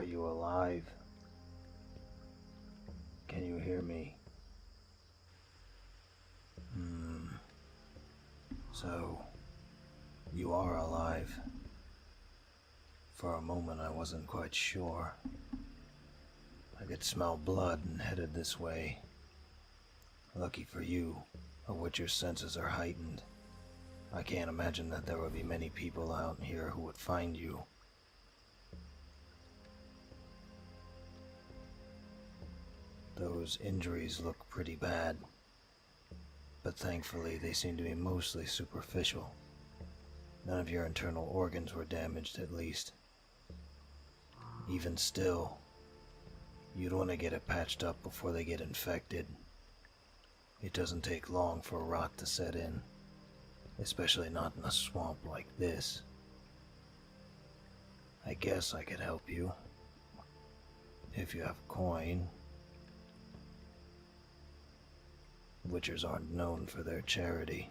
you alive? Can you hear me? So, you are alive. For a moment I wasn't quite sure. I could smell blood and headed this way. Lucky for you, of which your senses are heightened. I can't imagine that there would be many people out here who would find you. Those injuries look pretty bad, but thankfully they seem to be mostly superficial. None of your internal organs were damaged, at least. Even still, you'd want to get it patched up before they get infected. It doesn't take long for rot to set in, especially not in a swamp like this. I guess I could help you, if you have coin. Witchers aren't known for their charity,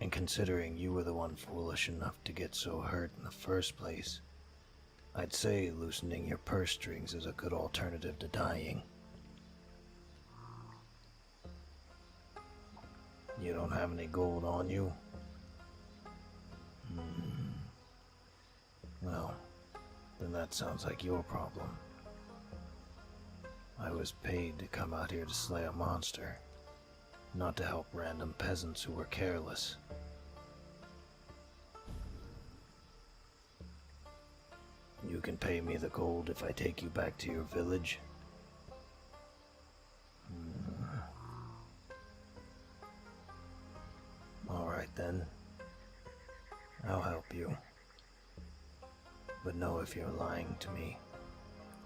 and considering you were the one foolish enough to get so hurt in the first place, I'd say loosening your purse strings is a good alternative to dying. You don't have any gold on you? Well, then that sounds like your problem. I was paid to come out here to slay a monster, not to help random peasants who were careless. You can pay me the gold if I take you back to your village. Alright then. I'll help you. But know if you're lying to me,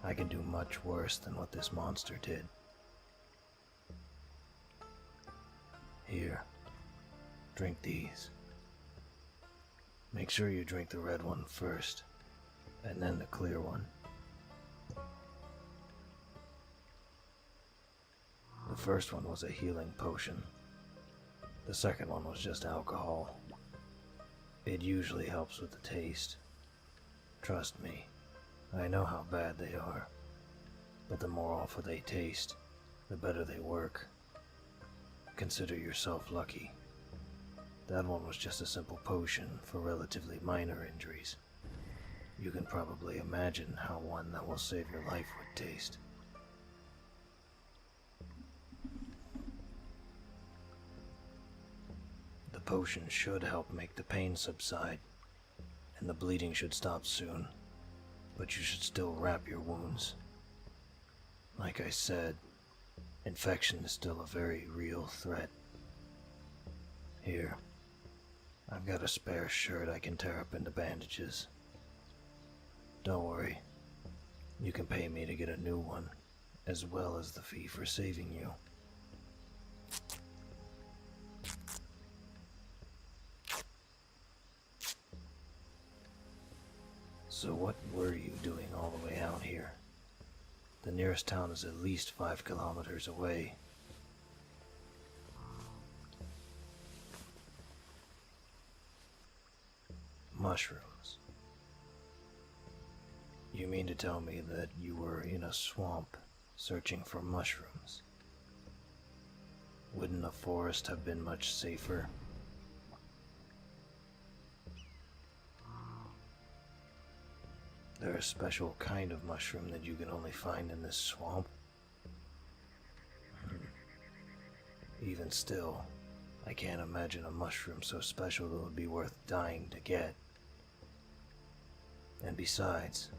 I can do much worse than what this monster did. Here, drink these. Make sure you drink the red one first, and then the clear one. The first one was a healing potion. The second one was just alcohol. It usually helps with the taste. Trust me, I know how bad they are, but the more awful they taste, the better they work. Consider yourself lucky. That one was just a simple potion for relatively minor injuries. You can probably imagine how one that will save your life would taste. The potion should help make the pain subside, and the bleeding should stop soon, but you should still wrap your wounds. Like I said, infection is still a very real threat. Here, I've got a spare shirt I can tear up into bandages. Don't worry, you can pay me to get a new one, as well as the fee for saving you. So what were you doing all the way out here? The nearest town is at least 5 kilometers away. Mushrooms. You mean to tell me that you were in a swamp searching for mushrooms? Wouldn't a forest have been much safer? They're a special kind of mushroom that you can only find in this swamp. Even still, I can't imagine a mushroom so special that would be worth dying to get. And besides,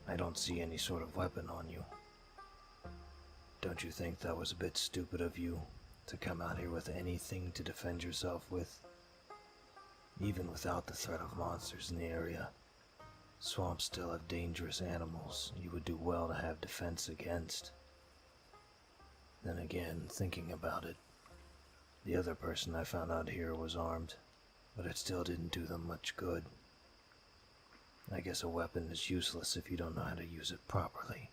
I don't see any sort of weapon on you. Don't you think that was a bit stupid of you, to come out here with anything to defend yourself with? Even without the threat of monsters in the area, swamps still have dangerous animals you would do well to have defense against. Then again, thinking about it, the other person I found out here was armed, but it still didn't do them much good. I guess a weapon is useless if you don't know how to use it properly.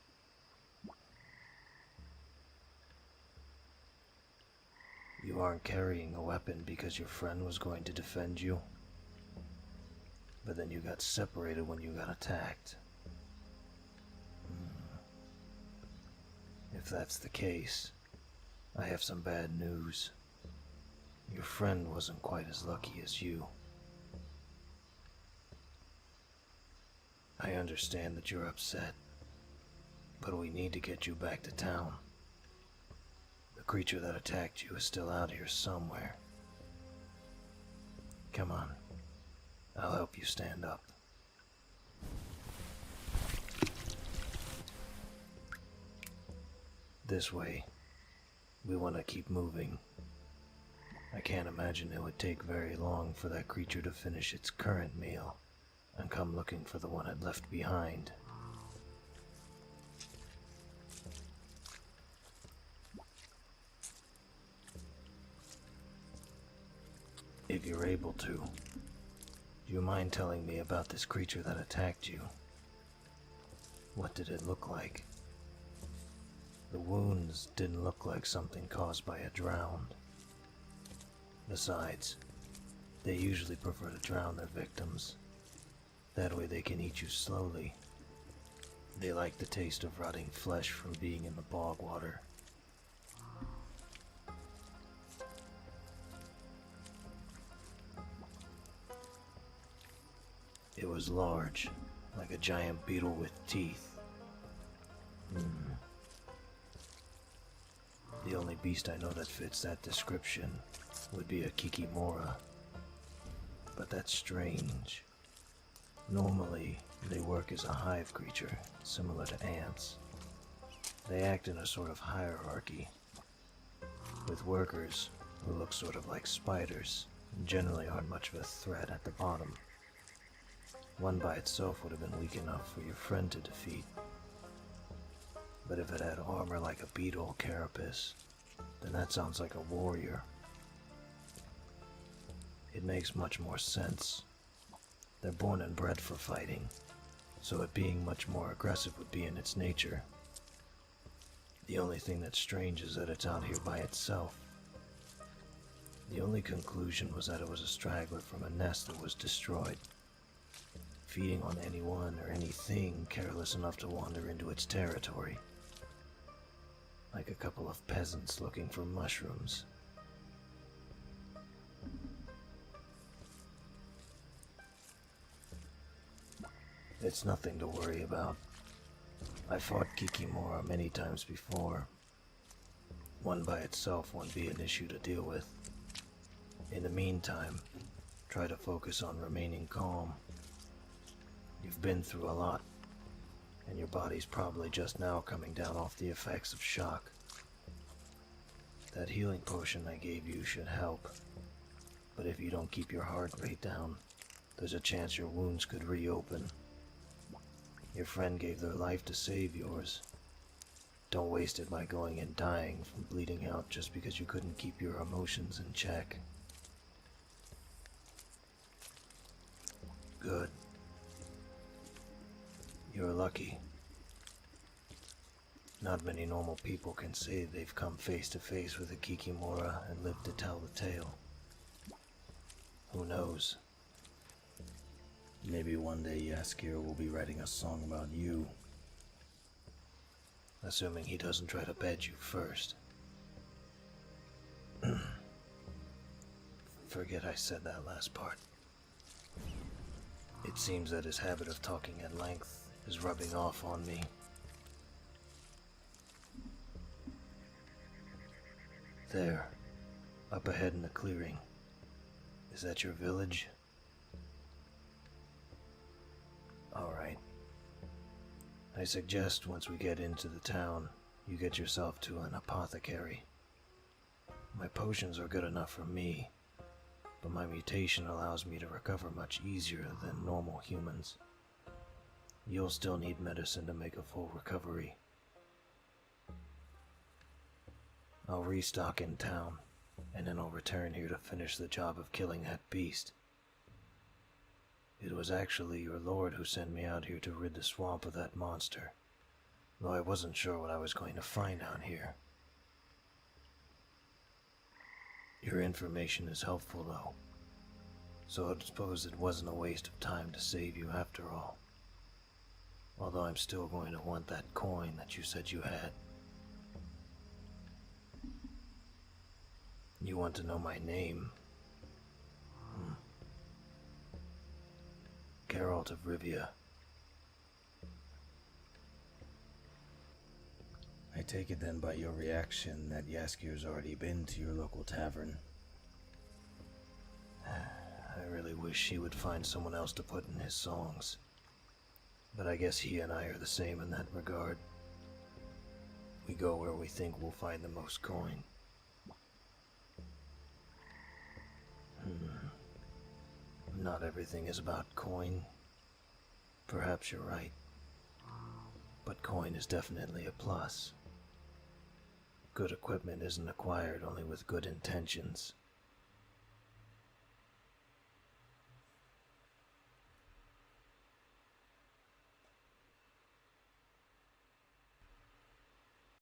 You aren't carrying a weapon because your friend was going to defend you? But then you got separated when you got attacked. If that's the case, I have some bad news. Your friend wasn't quite as lucky as you. I understand that you're upset, but we need to get you back to town. The creature that attacked you is still out here somewhere. Come on, I'll help you stand up. This way. We want to keep moving. I can't imagine it would take very long for that creature to finish its current meal and come looking for the one it left behind. If you're able to, do you mind telling me about this creature that attacked you? What did it look like? The wounds didn't look like something caused by a drowned. Besides, they usually prefer to drown their victims. That way they can eat you slowly. They like the taste of rotting flesh from being in the bog water. It was large, like a giant beetle with teeth. The only beast I know that fits that description would be a kikimora. But that's strange. Normally, they work as a hive creature, similar to ants. They act in a sort of hierarchy, with workers who look sort of like spiders and generally aren't much of a threat at the bottom. One by itself would have been weak enough for your friend to defeat. But if it had armor like a beetle carapace, then that sounds like a warrior. It makes much more sense. They're born and bred for fighting, so it being much more aggressive would be in its nature. The only thing that's strange is that it's out here by itself. The only conclusion was that it was a straggler from a nest that was destroyed, feeding on anyone or anything careless enough to wander into its territory. Like a couple of peasants looking for mushrooms. It's nothing to worry about. I fought Kikimora many times before. One by itself won't be an issue to deal with. In the meantime, try to focus on remaining calm. You've been through a lot, and your body's probably just now coming down off the effects of shock. That healing potion I gave you should help, but if you don't keep your heart rate down, there's a chance your wounds could reopen. Your friend gave their life to save yours. Don't waste it by going and dying from bleeding out just because you couldn't keep your emotions in check. Good. You're lucky. Not many normal people can say they've come face to face with a Kikimora and lived to tell the tale. Who knows? Maybe one day Yaskir will be writing a song about you. Assuming he doesn't try to bed you first. Forget I said that last part. It seems that his habit of talking at length is rubbing off on me. There, up ahead in the clearing. Is that your village? Alright. I suggest once we get into the town, you get yourself to an apothecary. My potions are good enough for me, but my mutation allows me to recover much easier than normal humans. You'll still need medicine to make a full recovery. I'll restock in town, and then I'll return here to finish the job of killing that beast. It was actually your lord who sent me out here to rid the swamp of that monster, though I wasn't sure what I was going to find out here. Your information is helpful, though, so I suppose it wasn't a waste of time to save you after all. Although I'm still going to want that coin that you said you had. You want to know my name? Geralt of Rivia. I take it then by your reaction that Yaskir's already been to your local tavern. I really wish he would find someone else to put in his songs. But I guess he and I are the same in that regard. We go where we think we'll find the most coin. Not everything is about coin. Perhaps you're right. But coin is definitely a plus. Good equipment isn't acquired only with good intentions.